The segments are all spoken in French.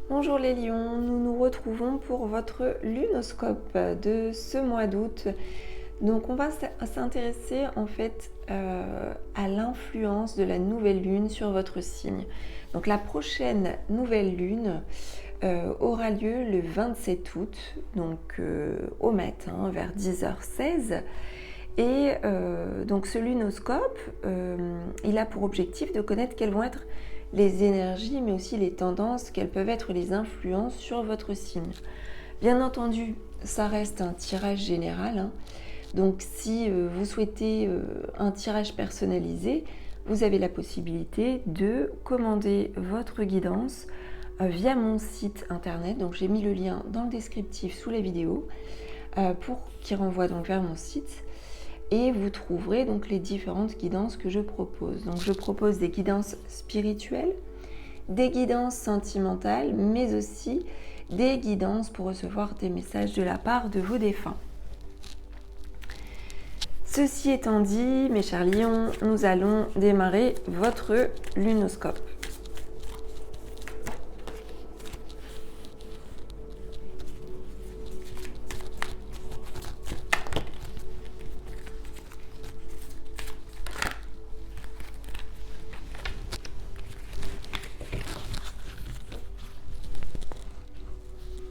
Bonjour les lions, nous nous retrouvons pour votre lunoscope de ce mois d'août. Donc on va s'intéresser en fait à l'influence de la nouvelle lune sur votre signe. Donc la prochaine nouvelle lune aura lieu le 27 août, donc au matin vers 10h16. Et donc ce lunoscope, il a pour objectif de connaître quelles vont être les énergies, mais aussi les tendances, quelles peuvent être les influences sur votre signe. Bien entendu, ça reste un tirage général, hein. Donc si vous souhaitez un tirage personnalisé, vous avez la possibilité de commander votre guidance via mon site internet. Donc j'ai mis le lien dans le descriptif sous la vidéo qui renvoie donc vers mon site. Et vous trouverez donc les différentes guidances que je propose. Donc je propose des guidances spirituelles, des guidances sentimentales, mais aussi des guidances pour recevoir des messages de la part de vos défunts. Ceci étant dit, mes chers lions, nous allons démarrer votre lunoscope.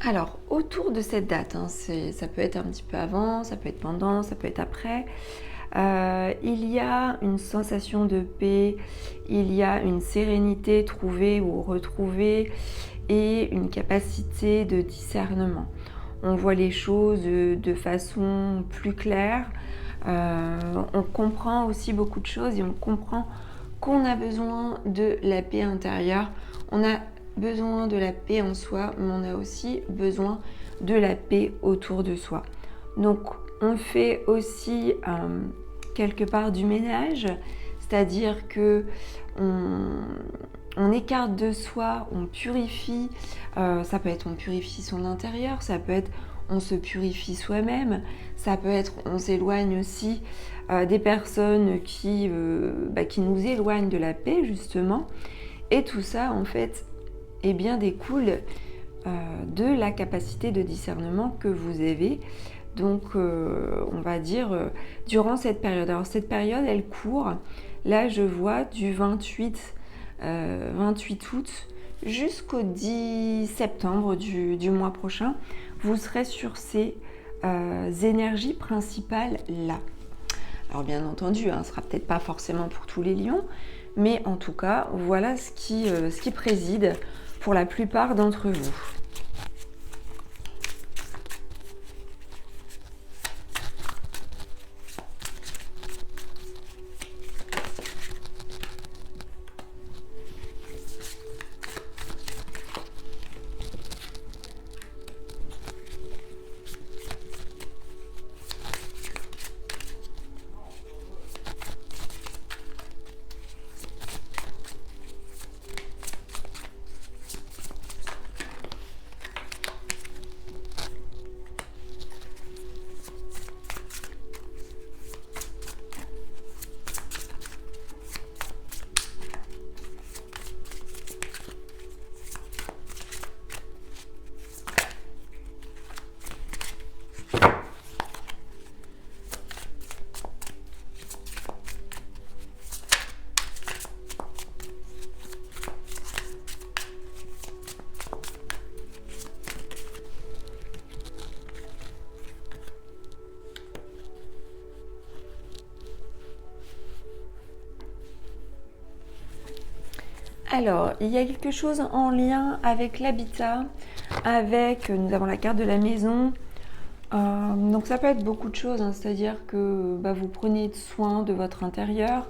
Alors, autour de cette date, hein, ça peut être un petit peu avant, ça peut être pendant, ça peut être après, il y a une sensation de paix, il y a une sérénité trouvée ou retrouvée et une capacité de discernement. On voit les choses de façon plus claire, on comprend aussi beaucoup de choses et on comprend qu'on a besoin de la paix intérieure. On a besoin de la paix en soi, mais on a aussi besoin de la paix autour de soi. Donc on fait aussi quelque part du ménage, c'est-à-dire que on écarte de soi, on purifie, ça peut être on purifie son intérieur, ça peut être on se purifie soi-même, ça peut être on s'éloigne aussi des personnes qui nous éloignent de la paix justement, et tout ça en fait découle de la capacité de discernement que vous avez. Donc on va dire durant cette période. Alors cette période elle court, là je vois du 28 août jusqu'au 10 septembre du mois prochain. Vous serez sur ces énergies principales là. Alors bien entendu, ce ne sera peut-être pas forcément pour tous les lions, mais en tout cas, voilà ce qui préside pour la plupart d'entre vous. Alors, il y a quelque chose en lien avec l'habitat, nous avons la carte de la maison. Donc ça peut être beaucoup de choses, c'est-à-dire que vous prenez soin de votre intérieur,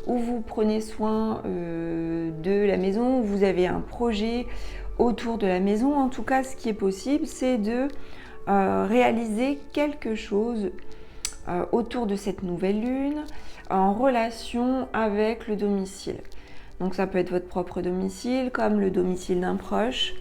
ou vous prenez soin de la maison, ou vous avez un projet autour de la maison. En tout cas, ce qui est possible, c'est de réaliser quelque chose autour de cette nouvelle lune en relation avec le domicile. Donc ça peut être votre propre domicile, comme le domicile d'un proche.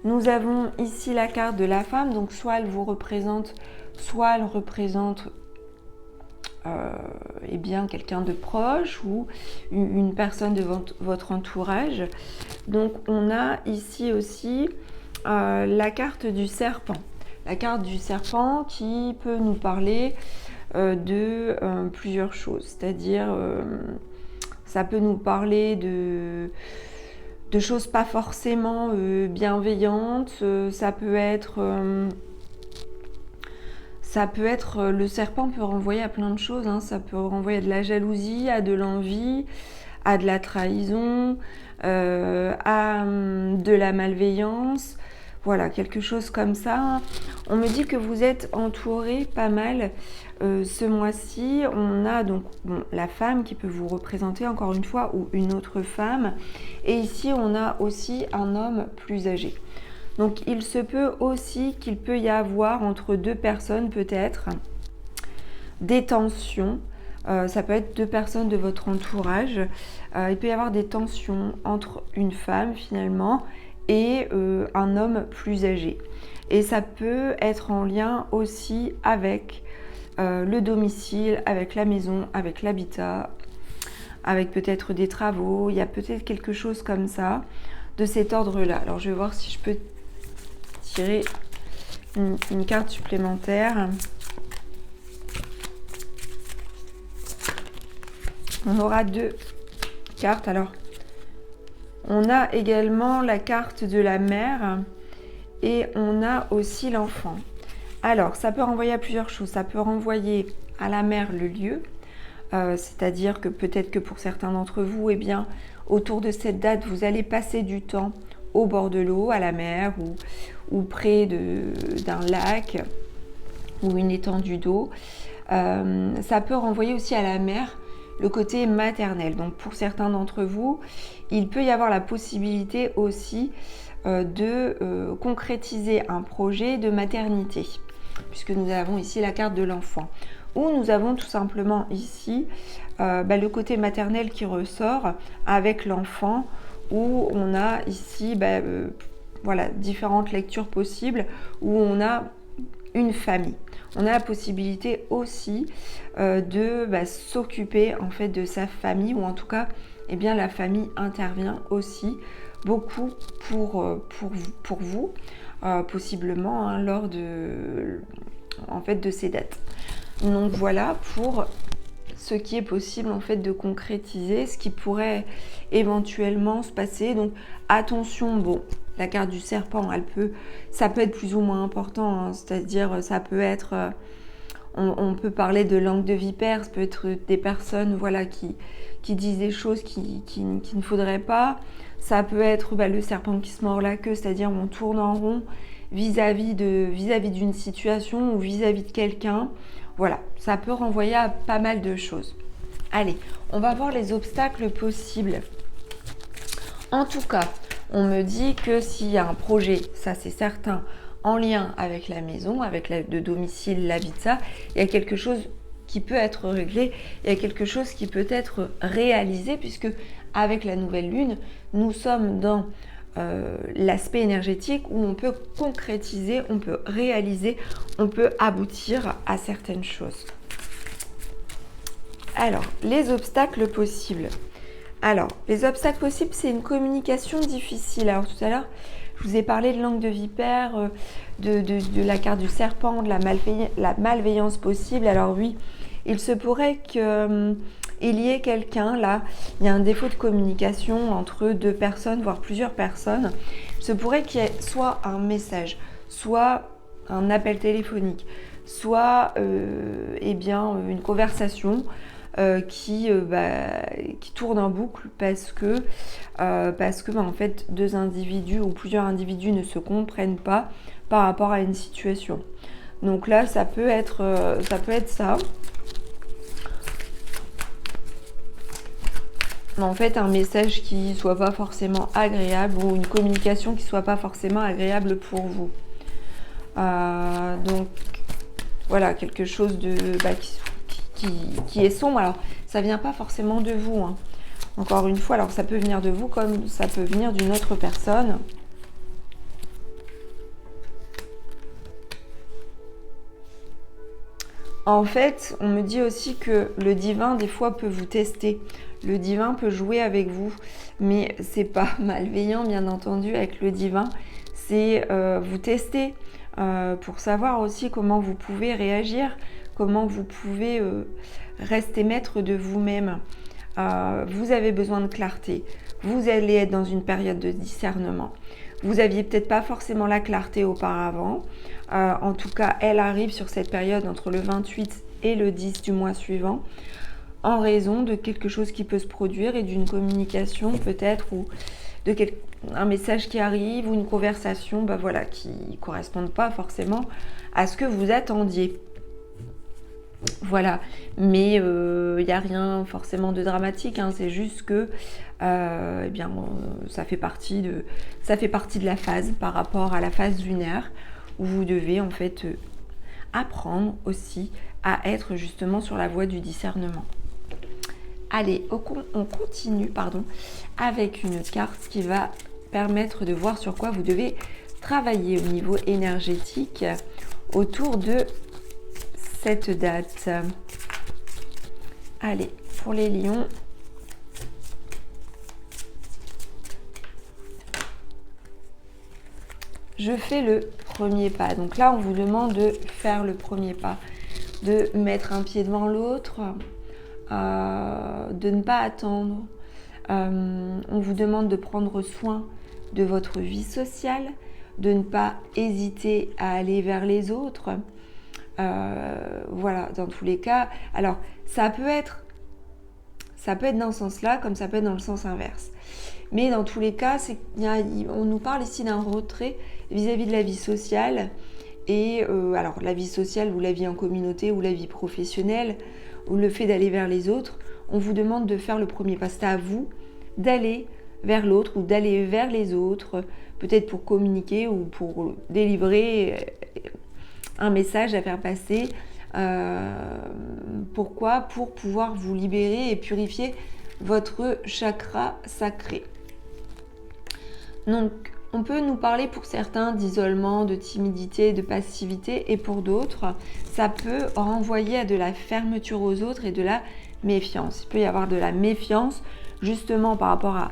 Nous avons ici la carte de la femme, donc soit elle vous représente, soit elle représente quelqu'un de proche ou une personne de votre entourage. Donc on a ici aussi la carte du serpent. La carte du serpent qui peut nous parler de plusieurs choses. C'est-à-dire, ça peut nous parler de choses pas forcément bienveillantes. Ça peut être, le serpent peut renvoyer à plein de choses. Hein. Ça peut renvoyer à de la jalousie, à de l'envie, à de la trahison, à de la malveillance. Voilà, quelque chose comme ça. On me dit que vous êtes entouré pas mal ce mois-ci. On a donc la femme qui peut vous représenter encore une fois ou une autre femme. Et ici, on a aussi un homme plus âgé. Donc, il se peut aussi qu'il peut y avoir entre deux personnes peut-être des tensions. Ça peut être deux personnes de votre entourage. Il peut y avoir des tensions entre une femme finalement et un homme plus âgé. Et ça peut être en lien aussi avec le domicile, avec la maison, avec l'habitat, avec peut-être des travaux. Il y a peut-être quelque chose comme ça, de cet ordre-là. Alors je vais voir si je peux tirer une carte supplémentaire. On aura deux cartes. Alors, on a également la carte de la mère et on a aussi l'enfant. Alors, ça peut renvoyer à plusieurs choses. Ça peut renvoyer à la mère le lieu, c'est-à-dire que peut-être que pour certains d'entre vous, eh bien, autour de cette date, vous allez passer du temps au bord de l'eau, à la mer ou près d'un lac ou une étendue d'eau. Ça peut renvoyer aussi à la mère le côté maternel. Donc pour certains d'entre vous, il peut y avoir la possibilité aussi de concrétiser un projet de maternité, puisque nous avons ici la carte de l'enfant. Ou nous avons tout simplement ici le côté maternel qui ressort avec l'enfant, où on a ici voilà, différentes lectures possibles, où on a une famille. On a la possibilité aussi de s'occuper en fait de sa famille, ou en tout cas, eh bien, la famille intervient aussi beaucoup pour vous, possiblement hein, lors de ces dates. Donc voilà pour ce qui est possible en fait de concrétiser, ce qui pourrait éventuellement se passer. Donc attention, bon, la carte du serpent, ça peut être plus ou moins important, hein, c'est-à-dire ça peut être, on peut parler de langue de vipère, ça peut être des personnes voilà, qui disent des choses qui ne faudrait pas. Ça peut être le serpent qui se mord la queue, c'est-à-dire on tourne en rond vis-à-vis d'une situation ou vis-à-vis de quelqu'un. Voilà, ça peut renvoyer à pas mal de choses. Allez, on va voir les obstacles possibles. En tout cas, on me dit que s'il y a un projet, ça c'est certain, en lien avec la maison, avec le domicile, l'habitat, il y a quelque chose qui peut être réglé, il y a quelque chose qui peut être réalisé, puisque avec la nouvelle lune, nous sommes dans l'aspect énergétique où on peut concrétiser, on peut réaliser, on peut aboutir à certaines choses. Alors, les obstacles possibles. Alors, les obstacles possibles, c'est une communication difficile. Alors, tout à l'heure, je vous ai parlé de langue de vipère, de la carte du serpent, de la malveillance possible. Alors oui, il se pourrait qu'il y ait quelqu'un, là, il y a un défaut de communication entre deux personnes, voire plusieurs personnes. Il se pourrait qu'il y ait soit un message, soit un appel téléphonique, soit une conversation qui tourne en boucle parce que en fait deux individus ou plusieurs individus ne se comprennent pas par rapport à une situation. Donc là ça peut être ça. En fait un message qui soit pas forcément agréable ou une communication qui soit pas forcément agréable pour vous. Donc voilà, quelque chose de qui est sombre. Alors ça vient pas forcément de vous, hein. Encore une fois, alors ça peut venir de vous comme ça peut venir d'une autre personne. En fait, on me dit aussi que le divin, des fois, peut vous tester. Le divin peut jouer avec vous, mais c'est pas malveillant, bien entendu, avec le divin. c'est vous tester pour savoir aussi comment vous pouvez réagir, comment vous pouvez rester maître de vous-même. Vous avez besoin de clarté. Vous allez être dans une période de discernement. Vous n'aviez peut-être pas forcément la clarté auparavant. En tout cas, elle arrive sur cette période entre le 28 et le 10 du mois suivant, en raison de quelque chose qui peut se produire et d'une communication peut-être, ou un message qui arrive, ou une conversation qui ne correspond pas forcément à ce que vous attendiez. Voilà, mais il n'y a rien forcément de dramatique, hein, c'est juste que ça fait partie de la phase par rapport à la phase lunaire, où vous devez en fait apprendre aussi à être justement sur la voie du discernement. Allez, on continue avec une carte qui va permettre de voir sur quoi vous devez travailler au niveau énergétique autour de cette date. Allez, pour les lions, je fais le premier pas. Donc là, on vous demande de faire le premier pas, de mettre un pied devant l'autre, de ne pas attendre. On vous demande de prendre soin de votre vie sociale, de ne pas hésiter à aller vers les autres. Voilà, dans tous les cas. Alors, ça peut être dans ce sens-là, comme ça peut être dans le sens inverse. Mais dans tous les cas, on nous parle ici d'un retrait vis-à-vis de la vie sociale. Et alors, la vie sociale ou la vie en communauté ou la vie professionnelle ou le fait d'aller vers les autres, on vous demande de faire le premier pas. C'est à vous d'aller vers l'autre ou d'aller vers les autres, peut-être pour communiquer ou pour délivrer un message à faire passer. Pourquoi ? Pour pouvoir vous libérer et purifier votre chakra sacré. Donc, on peut nous parler pour certains d'isolement, de timidité, de passivité, et pour d'autres, ça peut renvoyer à de la fermeture aux autres et de la méfiance. Il peut y avoir de la méfiance justement par rapport à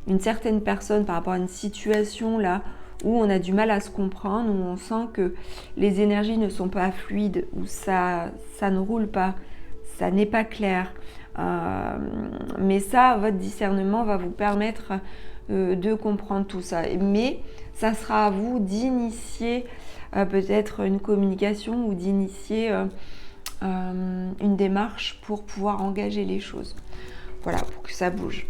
une certaine personne, par rapport à une situation là où on a du mal à se comprendre, où on sent que les énergies ne sont pas fluides, où ça ne roule pas, ça n'est pas clair. Mais ça, votre discernement va vous permettre de comprendre tout ça. Mais ça sera à vous d'initier peut-être une communication ou d'initier une démarche pour pouvoir engager les choses. Voilà, pour que ça bouge.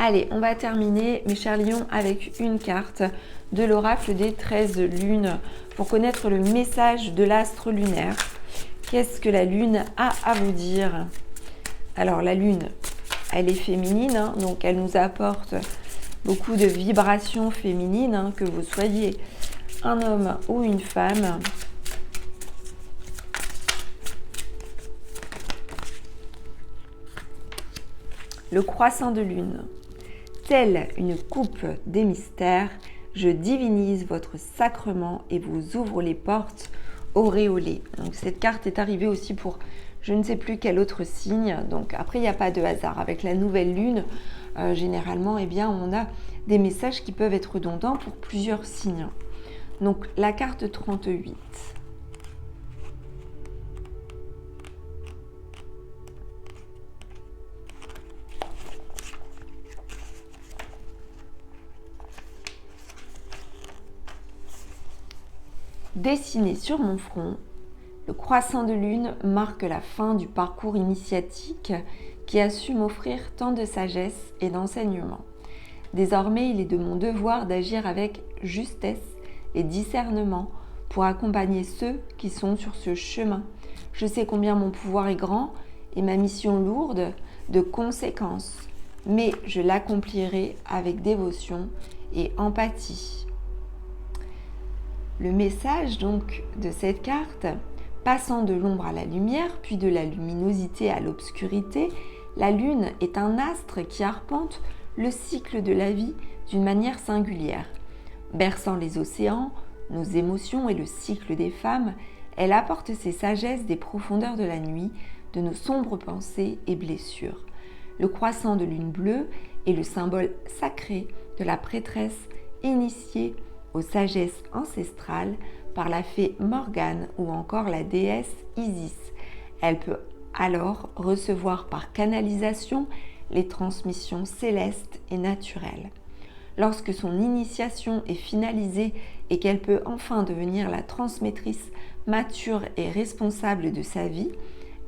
Allez, on va terminer, mes chers lions, avec une carte de l'oracle des 13 lunes pour connaître le message de l'astre lunaire. Qu'est-ce que la lune a à vous dire ? Alors, la lune, elle est féminine, hein, donc elle nous apporte beaucoup de vibrations féminines, hein, que vous soyez un homme ou une femme. Le croissant de lune. Telle une coupe des mystères, je divinise votre sacrement et vous ouvre les portes auréolées. Donc cette carte est arrivée aussi pour je ne sais plus quel autre signe. Donc après, il n'y a pas de hasard. Avec la nouvelle lune, généralement, on a des messages qui peuvent être redondants pour plusieurs signes. Donc la carte 38. Dessiné sur mon front, le croissant de lune marque la fin du parcours initiatique qui a su m'offrir tant de sagesse et d'enseignement. Désormais, il est de mon devoir d'agir avec justesse et discernement pour accompagner ceux qui sont sur ce chemin. Je sais combien mon pouvoir est grand et ma mission lourde de conséquences, mais je l'accomplirai avec dévotion et empathie. Le message donc de cette carte, passant de l'ombre à la lumière, puis de la luminosité à l'obscurité, la lune est un astre qui arpente le cycle de la vie d'une manière singulière. Berçant les océans, nos émotions et le cycle des femmes, elle apporte ses sagesses des profondeurs de la nuit, de nos sombres pensées et blessures. Le croissant de lune bleue est le symbole sacré de la prêtresse initiée aux sagesses ancestrales par la fée Morgane ou encore la déesse Isis. Elle peut alors recevoir par canalisation les transmissions célestes et naturelles. Lorsque son initiation est finalisée et qu'elle peut enfin devenir la transmettrice mature et responsable de sa vie,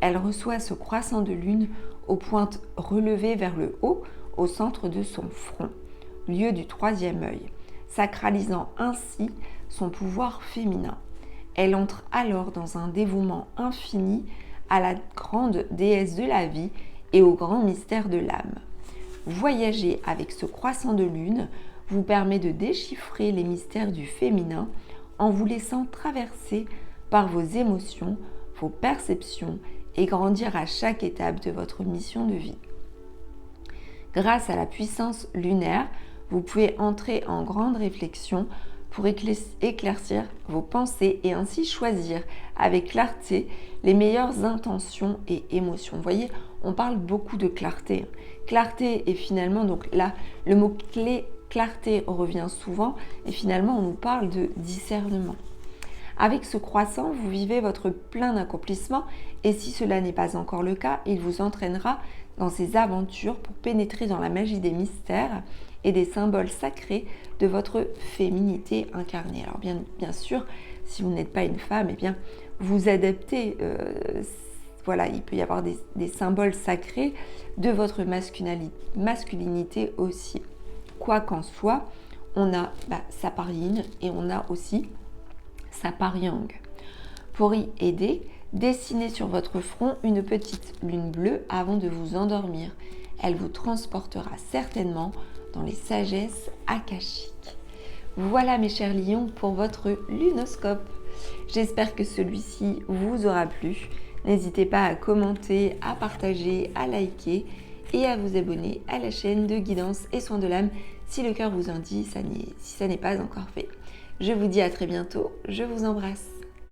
elle reçoit ce croissant de lune aux pointes relevées vers le haut au centre de son front, lieu du troisième œil, sacralisant ainsi son pouvoir féminin. Elle entre alors dans un dévouement infini à la grande déesse de la vie et au grand mystère de l'âme. Voyager avec ce croissant de lune vous permet de déchiffrer les mystères du féminin en vous laissant traverser par vos émotions, vos perceptions et grandir à chaque étape de votre mission de vie. Grâce à la puissance lunaire, vous pouvez entrer en grande réflexion pour éclaircir vos pensées et ainsi choisir avec clarté les meilleures intentions et émotions. Vous voyez, on parle beaucoup de clarté. Clarté est finalement, donc là, le mot-clé clarté revient souvent et finalement on nous parle de discernement. Avec ce croissant, vous vivez votre plein d'accomplissement et si cela n'est pas encore le cas, il vous entraînera dans ces aventures pour pénétrer dans la magie des mystères et des symboles sacrés de votre féminité incarnée. Alors bien sûr, si vous n'êtes pas une femme, eh bien vous adaptez. Voilà, il peut y avoir des symboles sacrés de votre masculinité aussi. Quoi qu'en soit, on a sa part yin et on a aussi sa part yang. Pour y aider, dessinez sur votre front une petite lune bleue avant de vous endormir. Elle vous transportera certainement dans les sagesses akashiques. Voilà mes chers lions pour votre lunoscope. J'espère que celui-ci vous aura plu. N'hésitez pas à commenter, à partager, à liker et à vous abonner à la chaîne de guidance et soins de l'âme si le cœur vous en dit, si ça n'est pas encore fait. Je vous dis à très bientôt, je vous embrasse.